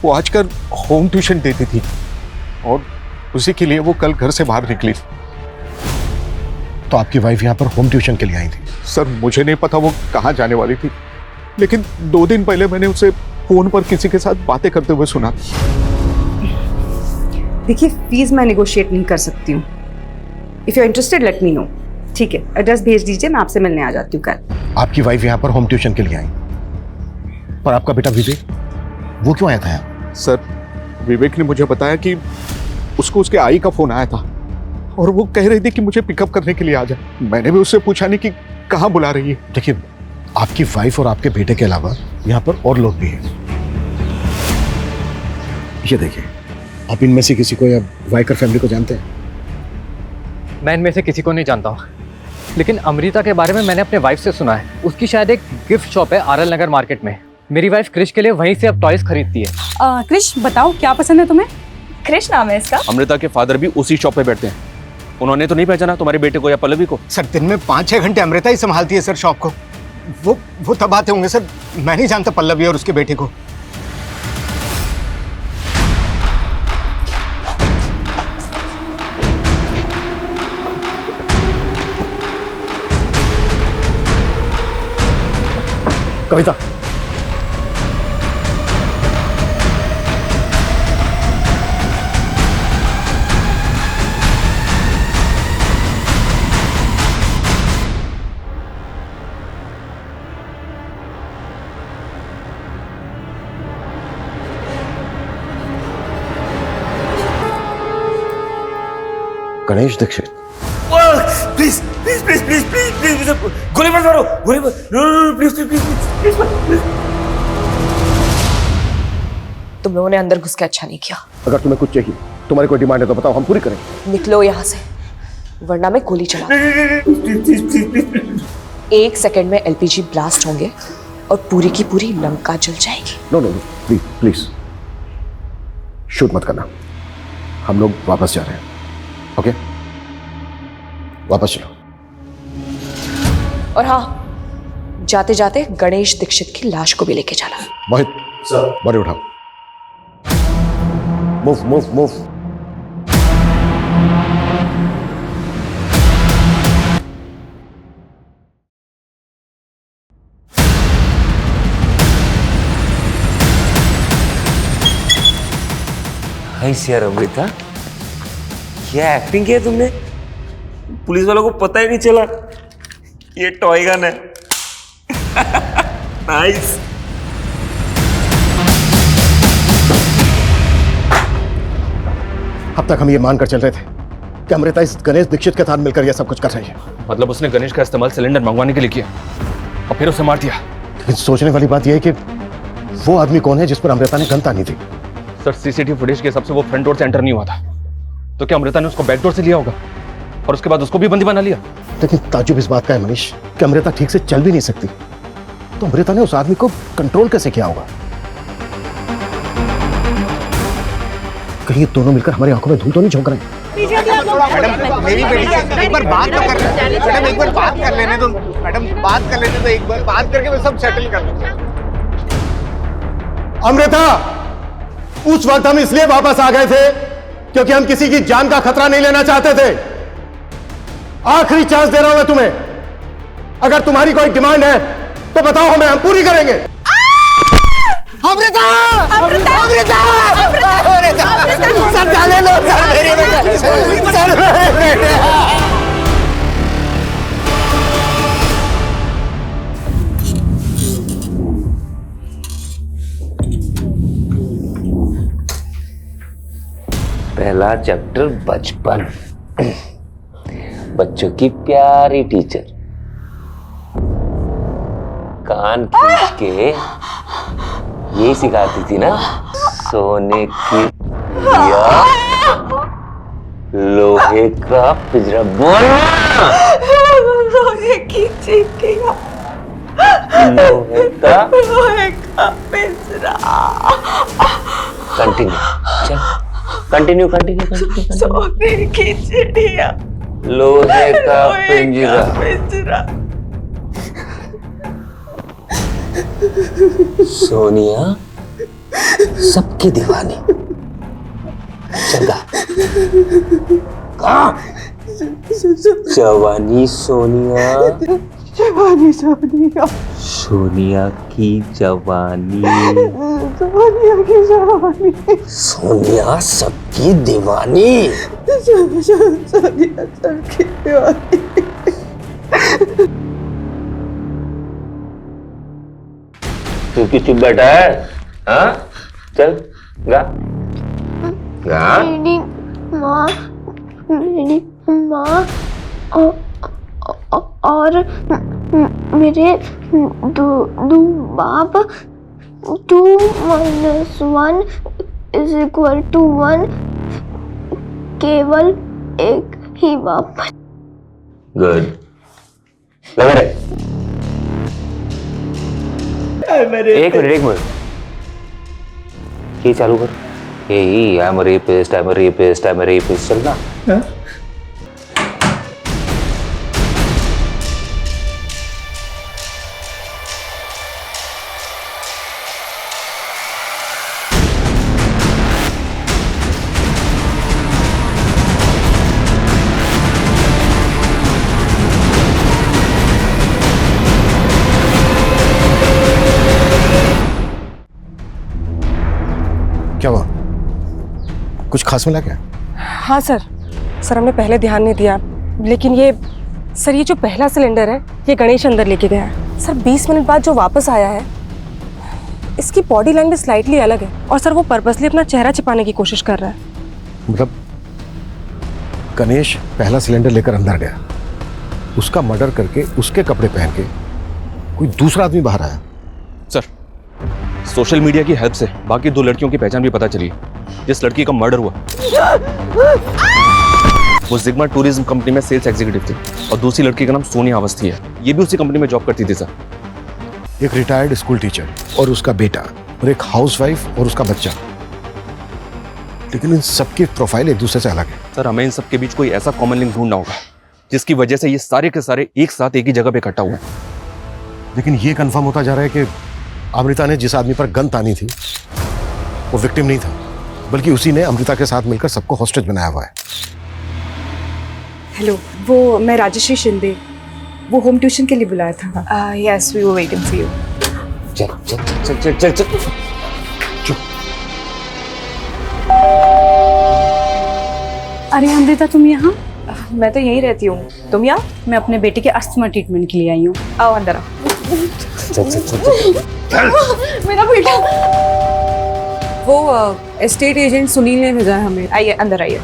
वो आजकल होम ट्यूशन देती थी और उसी के लिए वो कल घर से बाहर निकली। तो आपकी वाइफ यहाँ पर होम ट्यूशन के लिए आई थी? सर मुझे नहीं पता वो कहाँ जाने वाली थी, लेकिन 2 दिन पहले मैंने उसे फोन पर किसी के साथ बातें करते हुए सुना। देखिए फीस मैं निगोशिएट नहीं कर सकती हूँ। If you are interested let me know. ठीक है, एड्रेस भेज दीजिए, मैं आपसे मिलने आ जाती हूँ कल। आपकी वाइफ यहाँ पर होम ट्यूशन के लिए आई, पर आपका बेटा विवेक वो क्यों आया था यहाँ? सर विवेक ने मुझे बताया कि उसको उसके आई का फोन आया था और वो कह रही थी कि मुझे पिकअप करने के लिए आ जा। मैंने भी उससे पूछा नहीं कि कहाँ बुला रही है। देखिए आपकी वाइफ और आपके बेटे के अलावा यहाँ पर और लोग भी हैं। ये देखिए, आप इनमें से किसी को या वाइकर फैमिली को जानते हैं? मैं इनमें से किसी को नहीं जानता हूँ, लेकिन अमृता के बारे में मैंने अपने वाइफ से सुना है। उसकी शायद एक गिफ्ट शॉप है आरएल नगर मार्केट में। मेरी वाइफ क्रिश के लिए वहीं से अब टॉयज खरीदती है। क्रिश बताओ क्या पसंद है तुम्हें? क्रिश नाम है इसका। अमृता के फादर भी उसी शॉप पे बैठते हैं। उन्होंने तो नहीं पहचाना तुम्हारे बेटे को या पल्लवी को? सर दिन में 5-6 घंटे अमृता ही संभालती है सर शॉप को। वो तब आते होंगे सर, मैं नहीं जानता पल्लवी और उसके बेटे को। Kavita, Ganesh Dixit. Please please please please please please गोली मत मारो, गोली मत, प्लीज प्लीज प्लीज प्लीज। तुम लोगों ने अंदर घुस के अच्छा नहीं किया। अगर तुम्हें कुछ चाहिए, तुम्हारी कोई डिमांड है तो बताओ, हम पूरी करेंगे। निकलो यहाँ से। वरना मैं गोली चला। एक सेकंड में एलपीजी ब्लास्ट होंगे और पूरी की पूरी लंका जल जाएगी। No no please please shoot मत करना, हम लोग वापस जा रहे हैं। ओके वापस चलो। और हाँ, जाते जाते गणेश दीक्षित की लाश को भी लेके जाना। मोहित सर बॉडी उठाओ। Move move move. यार अमृता, क्या एक्टिंग किया तुमने? पुलिस वालों को पता ही नहीं चला ये टॉय गन है। नाइस। अब तक हम ये मानकर चल रहे थे कि अमृता इस गणेश दीक्षित के साथ मिलकर यह सब कुछ कर रही है। मतलब उसने गणेश का इस्तेमाल सिलेंडर मंगवाने के लिए किया और फिर उसे मार दिया। लेकिन सोचने वाली बात यह है कि वो आदमी कौन है जिस पर अमृता ने गन तानी थी? सर सीसीटीवी फुटेज के हिसाब से वो फ्रंट डोर से एंटर नहीं हुआ था, तो क्या अमृता ने उसको बैक डोर से लिया होगा और उसके बाद उसको भी बंदी बना लिया? लेकिन ताजुब इस बात का है मनीष कि अमृता ठीक से चल भी नहीं सकती, तो अमृता ने उस आदमी को कंट्रोल कैसे किया होगा? कहीं ये दोनों मिलकर हमारी आंखों में धूल तो नहीं झोंक रहे हैं? मैडम मेरी बेटी से एक बार बात तो कर लेने। मैडम एक बार बात कर लेने दो। मैडम बात कर लेने दो, एक बार बात करके मैं सब सेटल कर लूंगा। अमृता, उस वक्त हम इसलिए वापस आ गए थे क्योंकि हम किसी की जान का खतरा नहीं लेना चाहते थे। आखिरी चांस दे रहा हूं मैं तुम्हें, अगर तुम्हारी कोई डिमांड है तो बताओ हमें, हम पूरी करेंगे। अमृता! अमृता! अमृता! अमृता! सर जाने लो, सर मेरी बेटी, सर मेरी बेटी। पहला चैप्टर बचपन। बच्चों की प्यारी टीचर कान खींच के यही सिखाती थी ना, सोने की दिया लोहे का पिंजरा। बोलना, लोहे की चीटियां, लोहे का पिंजरा। कंटिन्यू, चल कंटिन्यू कंटिन्यू कंटिन्यू। सोने की चिड़िया, लोहे का पिंजरा। सोनिया सबकी दीवानी। जगा कहाँ? जवानी सोनिया, जवानी सोनिया, सोनिया की जवानी, सोनिया की जवानी, सोनिया सबकी दीवानी। सोनिया सबकी दीवानी। तू किस बैठा है? हाँ चल गा गा। मेरी माँ और मेरे दो बाप। 2 - 1 = 1। केवल एक ही बाप। गुड, लगा रहे। एक मिनट ये चालू कर। यही I'm a rapist, I'm a rapist, I'm a rapist चलना। क्या हुआ? कुछ खास मिला क्या? हाँ सर हमने पहले ध्यान नहीं दिया, लेकिन ये जो पहला सिलेंडर है ये गणेश अंदर लेके गया है सर। 20 मिनट बाद जो वापस आया है, इसकी बॉडी लैंग्वेज स्लाइटली अलग है और सर वो पर्पसली अपना चेहरा छिपाने की कोशिश कर रहा है। मतलब गणेश पहला सिलेंडर लेकर अंदर गया, उसका मर्डर करके उसके कपड़े पहन के कोई दूसरा आदमी बाहर आया। सर सोशल मीडिया की हेल्प से बाकी 2 लड़कियों की पहचान भी पता चली। जिस लड़की का मर्डर हुआ वो जिग्मा टूरिज्म कंपनी में सेल्स एग्जीक्यूटिव थी और दूसरी लड़की का नाम सोनिया अवस्थी है, ये भी उसी कंपनी में जॉब करती थी सर। एक रिटायर्ड स्कूल टीचर और उसका बेटा और एक हाउसवाइफ और उसका बच्चा, लेकिन इन सबकी प्रोफाइल एक दूसरे से अलग है। सर हमें इन सब के बीच कोई ऐसा कॉमन लिंक ढूंढना होगा जिसकी वजह से ये सारे के सारे एक साथ एक ही जगह पे इकट्ठा हुए हैं। लेकिन ये कंफर्म होता जा रहा है कि अमृता ने जिस आदमी पर गन तानी थी वो विक्टिम नहीं था, बल्कि उसी ने अमृता के साथ मिलकर सबको हॉस्टेज बनाया हुआ है। हेलो, वो मैं राजश्री शिंदे, वो होम ट्यूशन के लिए बुलाया था। Yes, we were waiting for you. चल चल चल चल चल चल चुप। अरे अमृता, तुम यहाँ? मैं तो यहीं रहती हूँ, तुम यहाँ? मैं अपने बेटे के अस्थमा ट्रीटमेंट के लिए आई हूँ। आओ अंदर आओ। चल चल चल चल। मेरा बेटा। वो एस्टेट एजेंट सुनील ने भेजा है हमें। आइए अंदर आइए।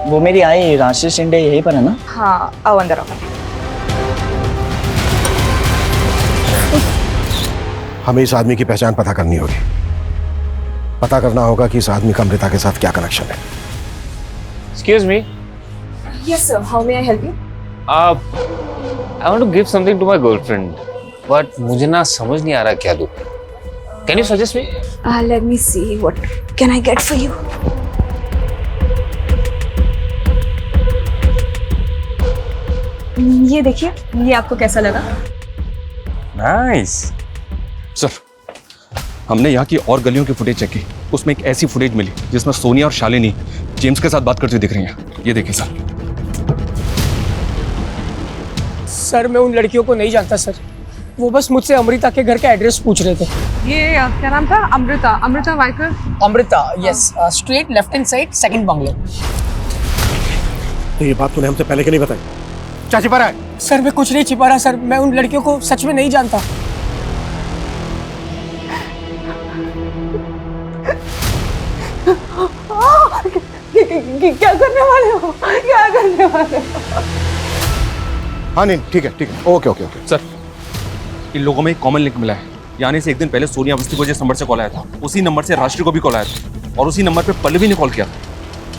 वो मेरी आई राशि शिंदे यहीं पर है ना? हाँ, आओ अंदर आओ। हमें इस आदमी की पहचान पता करनी होगी। पता करना होगा कि इस आदमी का अमृता के साथ क्या कनेक्शन है। Excuse me. Yes sir, how may I help you? I want to give something to my girlfriend, but मुझे ना समझ नहीं आ रहा क्या दूँ। Can you suggest me? Let me see what can I get for you. ये देखिए, ये आपको कैसा लगा? Nice. सर हमने यहाँ की और गलियों की फुटेज चेक की, उसमें एक ऐसी फुटेज मिली जिसमें सोनिया और शालिनी जेम्स के साथ बात करती हुई दिख रही हैं। ये देखिए सर। सर मैं उन लड़कियों को नहीं जानता सर, वो बस मुझसे अमृता के घर का एड्रेस पूछ रहे थे। ये क्या नाम था? Amrita, Amrita Waikar. Amrita, yes, straight left hand side, second bungalow. तो ये बात तूने हमसे पहले क्यों नहीं बताई? क्या छिपा रहा है? सर मैं कुछ नहीं छिपा रहा सर, मैं उन लड़कियों को सच में नहीं जानता। क्या करने वाले हो? क्या करने वाले हो? हाँ नहीं, ठीक है, ओके ओके ओके। सर इन लोगों में एक कॉमन लिंक मिला है। यानी से एक दिन पहले सोनिया अवस्थी को जिस नंबर से कॉल आया था, उसी नंबर से राष्ट्रीय को भी कॉल आया था और उसी नंबर पे पल्लवी ने कॉल किया।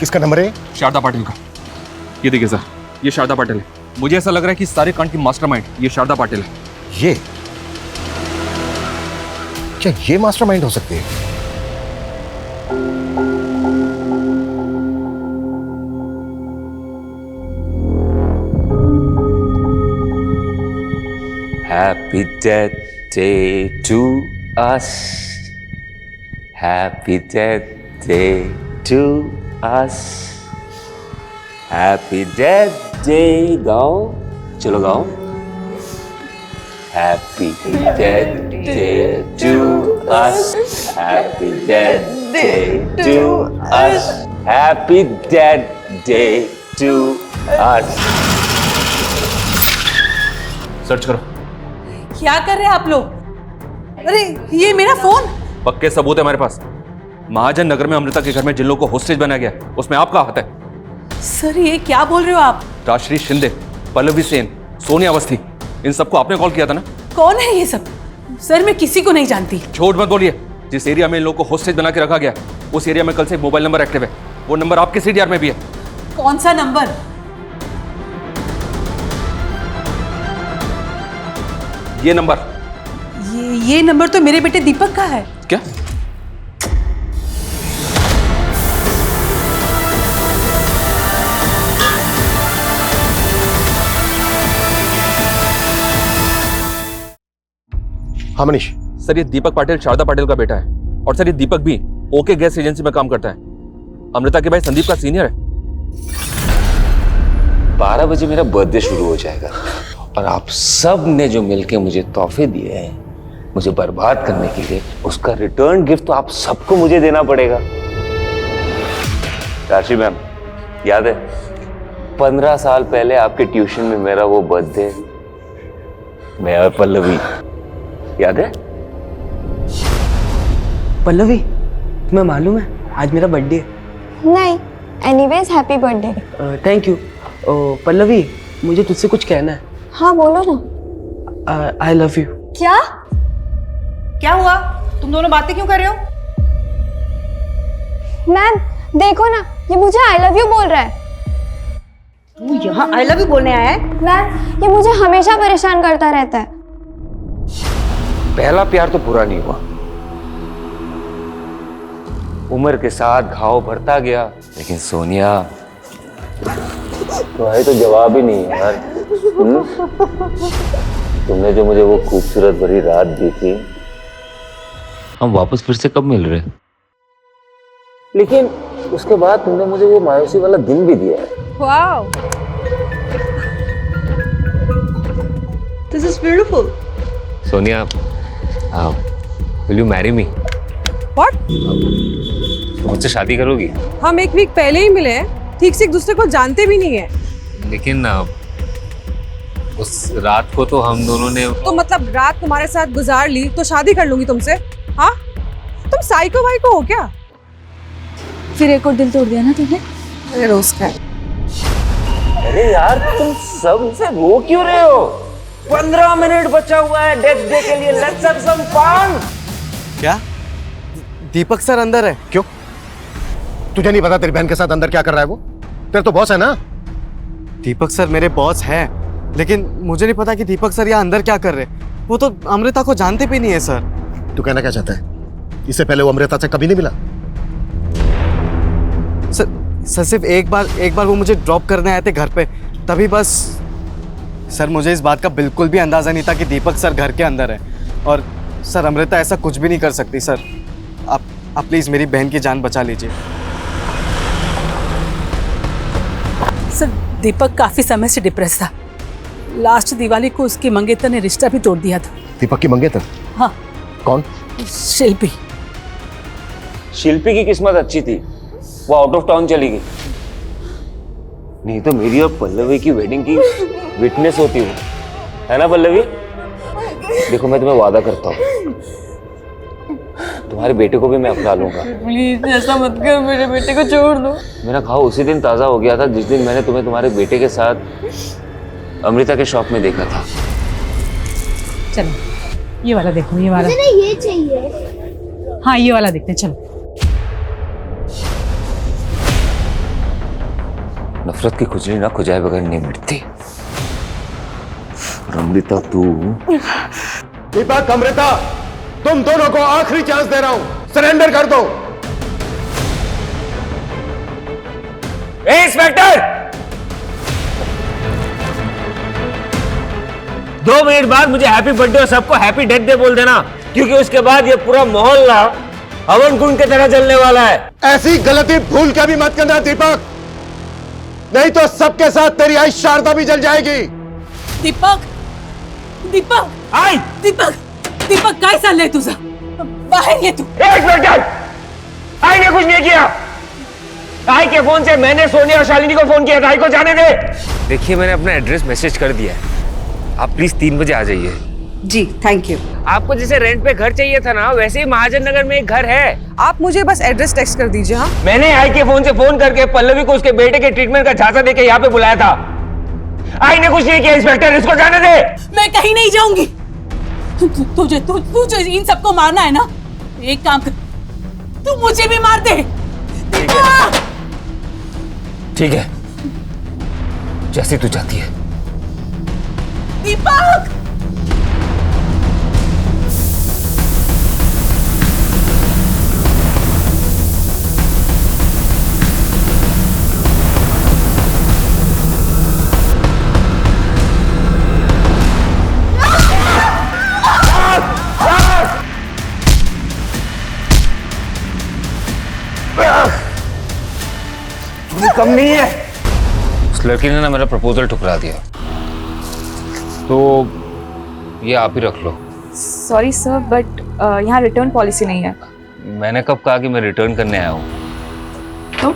किसका नंबर है? शारदा पाटिल का। ये देखिए सर, ये शारदा पाटिल है। मुझे ऐसा लग रहा है कि सारे कांड की मास्टरमाइंड ये शारदा पाटिल है। ये क्या ये मास्टरमाइंड हो सकती है? Happy death day to us. Happy death day to us. Happy death day गाओ, चलो गाओ। Happy death day to us. Happy death day to us. Happy death day to us. Search करो। क्या कर रहे हैं आप लोग? अरे ये मेरा फोन। पक्के सबूत है हमारे पास। महाजन नगर में अमृता के घर में जिन लोगों को होस्टेज बनाया गया उसमें आपका हाथ है। सर ये क्या बोल रहे हो आप? राजश्री शिंदे, पल्लवी सेन, सोनिया अवस्थी, इन सबको आपने कॉल किया था ना? कौन है ये सब? सर मैं किसी को नहीं जानती। झूठ मत बोलिए। जिस एरिया में इन लोगों को होस्टेज बना के रखा गया उस एरिया में कल से एक मोबाइल नंबर एक्टिव है। वो नंबर आपके सीडीआर में भी है। कौन सा नंबर? ये नंबर। ये नंबर तो मेरे बेटे दीपक का है। क्या? हाँ मनीष। सर ये दीपक पाटिल शारदा पाटिल का बेटा है और सर ये दीपक भी ओके गैस एजेंसी में काम करता है। अमृता के भाई संदीप का सीनियर है। 12 बजे मेरा बर्थडे शुरू हो जाएगा और आप सब ने जो मिलके मुझे तोहफे दिए हैं मुझे बर्बाद करने के लिए, उसका रिटर्न गिफ्ट तो आप सबको मुझे देना पड़ेगा। राशि मैम, याद है 15 साल पहले आपके ट्यूशन में मेरा वो बर्थडे, मैं और पल्लवी, याद है? पल्लवी, तुम्हें मालूम है आज मेरा बर्थडे है? नहीं, anyways happy birthday. Thank you. Pallavi, मुझे तुझसे कुछ कहना है। हाँ बोलो ना। I love you. क्या? क्या हुआ? तुम दोनों बातें क्यों कर रहे हो? मैम देखो ना, ये मुझे आई लव यू बोल रहा है। तू यहाँ आई लव यू बोलने आया है? मैम ये मुझे हमेशा परेशान करता रहता है। पहला प्यार तो पूरा नहीं हुआ, उम्र के साथ घाव बढ़ता गया, लेकिन सोनिया तुम्हारी तो जवाब ही नहीं है यार। तुमने जो मुझे वो खूबसूरत भरी रात दी थी, हम वापस फिर से कब मिल रहे? लेकिन उसके बाद तुमने मुझे वो मायूसी वाला दिन भी दिया है। Wow, this is beautiful. Sonia, will you marry me? What? मुझसे शादी करोगी? हम एक वीक पहले ही मिले हैं, ठीक से एक दूसरे को जानते भी नहीं है। लेकिन उस रात को तो हम दोनों ने तो मतलब रात तुम्हारे साथ गुजार ली तो शादी कर लूंगी तुमसे? हाँ, तुम साइको वाइको हो क्या? फिर एक और दिल तोड़ दिया ना तुमने? अरे रोज का। अरे यार तुम सब से रो क्यों रहे हो? 15 मिनट बचा हुआ है डेथ डे के लिए, लेट्स हैव सम फन। क्या दीपक सर अंदर है? क्यों? तुझे नहीं पता तेरी बहन के साथ अंदर क्या कर रहा है वो? तेरे तो बॉस है ना? दीपक सर मेरे बॉस हैं, लेकिन मुझे नहीं पता कि दीपक सर यहाँ अंदर क्या कर रहे हैं। वो तो अमृता को जानते भी नहीं है सर। तू कहना क्या चाहता है? इससे पहले वो अमृता से कभी नहीं मिला? सर सिर्फ एक बार वो मुझे ड्रॉप करने आए थे घर पे, तभी बस। सर मुझे इस बात का बिल्कुल भी अंदाजा नहीं था कि दीपक सर घर के अंदर है। और सर अमृता ऐसा कुछ भी नहीं कर सकती सर। आप प्लीज मेरी बहन की जान बचा लीजिए। सर दीपक काफी समय से डिप्रेस था। लास्ट दिवाली को उसकी मंगेतर ने रिश्ता भी तोड़ दिया था। दीपक की मंगेतर? हाँ। कौन? शिल्पी। शिल्पी की किस्मत अच्छी थी, वो आउट ऑफ टाउन चली गई, नहीं तो मेरी और पल्लवी की वेडिंग की विटनेस होती वो, है ना पल्लवी? देखो मैं तुम्हें वादा करता हूँ, तुम्हारे बेटे को भी मैं अपना लूंगा। प्लीज ऐसा मत कर, मेरे बेटे को छोड़ दो। मेरा घाव उसी दिन ताजा हो गया था जिस दिन मैंने तुम्हें तुम्हारे बेटे के साथ अमृता के शॉप में देखा था। चलो ये वाला देखो, ये वाला। मुझे ये चाहिए। हाँ ये वाला देखते हैं, चलो। नफरत की खुजली ना खुजाए बगैर नहीं मिटती। अमृता तू। दीपक, अमृता, तुम दोनों को आखिरी चांस दे रहा हूं, सरेंडर कर दो। इंस्पेक्टर, 2 मिनट बाद मुझे हैप्पी बर्थडे और सबको हैप्पी डेथ डे बोल देना, क्योंकि उसके बाद ये पूरा मोहल्ला हवन कुंड की तरह जलने वाला है। ऐसी गलती भूल के भी मत करना दीपक, नहीं तो सबके साथ तेरी आई शारदा भी जल जाएगी। दीपक, दीपक, आई दीपक, दीपक काय चाललंय तुझं? बाहेर ये तू। इंस्पेक्टर, आई ने कुछ नहीं किया। आई के फोन से मैंने सोनिया और शालिनी को फोन किया था, आई को जाने दे। देखिए मैंने अपना एड्रेस मैसेज कर दिया है, आप प्लीज 3 बजे आ जाइए। जी थैंक यू। आपको जैसे रेंट पे घर चाहिए था ना, वैसे ही महाजन नगर में एक घर है। आप मुझे बस एड्रेस टेक्स्ट कर दीजिए। हाँ, मैंने आई के फोन से फोन करके पल्लवी को उसके बेटे के ट्रीटमेंट का झांसा देके यहाँ पे बुलाया था। आई ने कुछ नहीं किया। इंस्पेक्टर, इसको जाने दे। मैं कहीं नहीं जाऊंगी। तुझे इन सबको मारना है ना, एक काम कर, तू मुझे भी मार दे। ठीक है, जैसे तू चाहती है। दीपक, कम नहीं है। उस लड़की ने ना मेरा प्रपोजल ठुकरा दिया, तो ये आप ही रख लो। सॉरी सर, बट यहाँ रिटर्न पॉलिसी नहीं है। मैंने कब कहा कि मैं रिटर्न करने आया हूँ? तो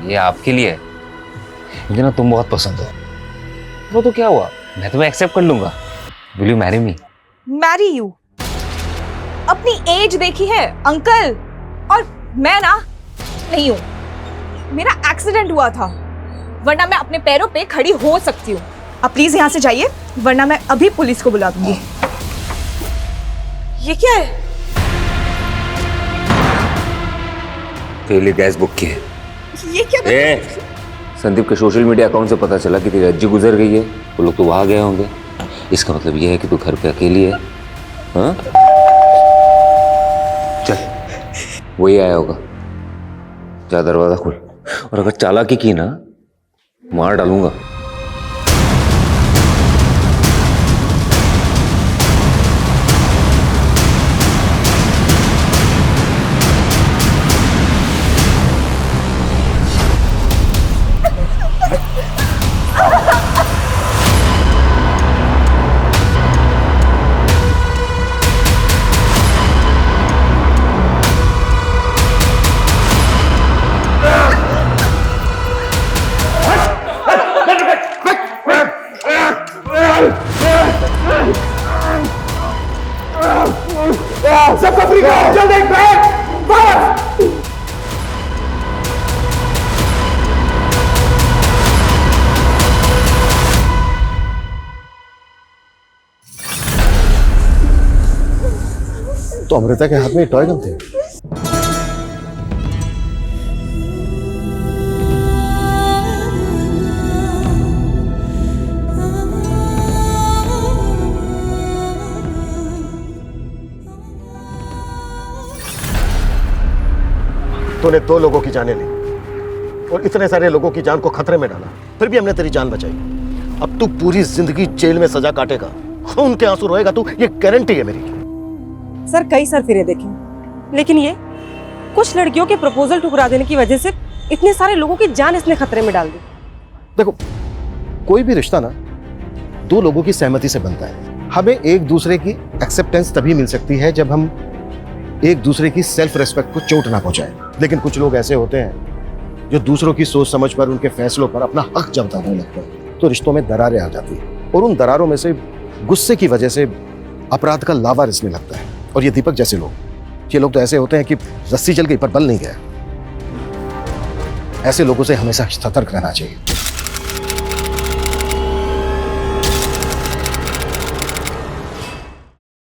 ये आपके लिए है, मुझे ना तुम बहुत पसंद हो। वो तो क्या हुआ, मैं तुम्हें एक्सेप्ट कर लूंगा। Will you marry me? Marry you? अपनी एज देखी है अंकल, और मैं ना नहीं हूं। मेरा एक्सीडेंट हुआ था, वरना मैं अपने पैरों पे खड़ी हो सकती हूँ। आप प्लीज यहाँ से जाइए, वरना मैं अभी पुलिस को बुला दूंगी। ये क्या है? तेरे लिए गैस बुक की है। ये क्या संदीप के सोशल मीडिया अकाउंट से पता चला कि तेरी अज्जी गुजर गई है। वो लोग तो वहां गए होंगे। इसका मतलब ये है कि तू घर पे अकेली है। हाँ चल, वही आया होगा। जा दरवाजा खोल, और अगर चालाकी की ना मार डालूंगा। तो अमृता के हाथ में टॉय गन थे। तूने 2 लोगों की जानें ली और इतने सारे लोगों की जान को खतरे में डाला, फिर भी हमने तेरी जान बचाई। अब तू पूरी जिंदगी जेल में सजा काटेगा, खून के आंसू रोएगा तू, ये गारंटी है मेरी। सर कई सर फिरे देखे, लेकिन ये कुछ लड़कियों के प्रपोजल ठुकरा देने की वजह से इतने सारे लोगों की जान इसने खतरे में डाल दी। देखो, कोई भी रिश्ता ना 2 लोगों की सहमति से बनता है। हमें एक दूसरे की एक्सेप्टेंस तभी मिल सकती है जब हम एक दूसरे की सेल्फ रेस्पेक्ट को चोट ना पहुंचाएं। लेकिन कुछ लोग ऐसे होते हैं जो दूसरों की सोच समझ पर, उनके फैसलों पर अपना हक जताने लगते हैं, तो रिश्तों में दरारें आ जाती हैं और उन दरारों में से गुस्से की वजह से अपराध का लावा रिसने लगता है। और ये दीपक जैसे लोग, ये लोग तो ऐसे होते हैं कि रस्सी जल गई पर बल नहीं गया। ऐसे लोगों से हमेशा सतर्क रहना चाहिए।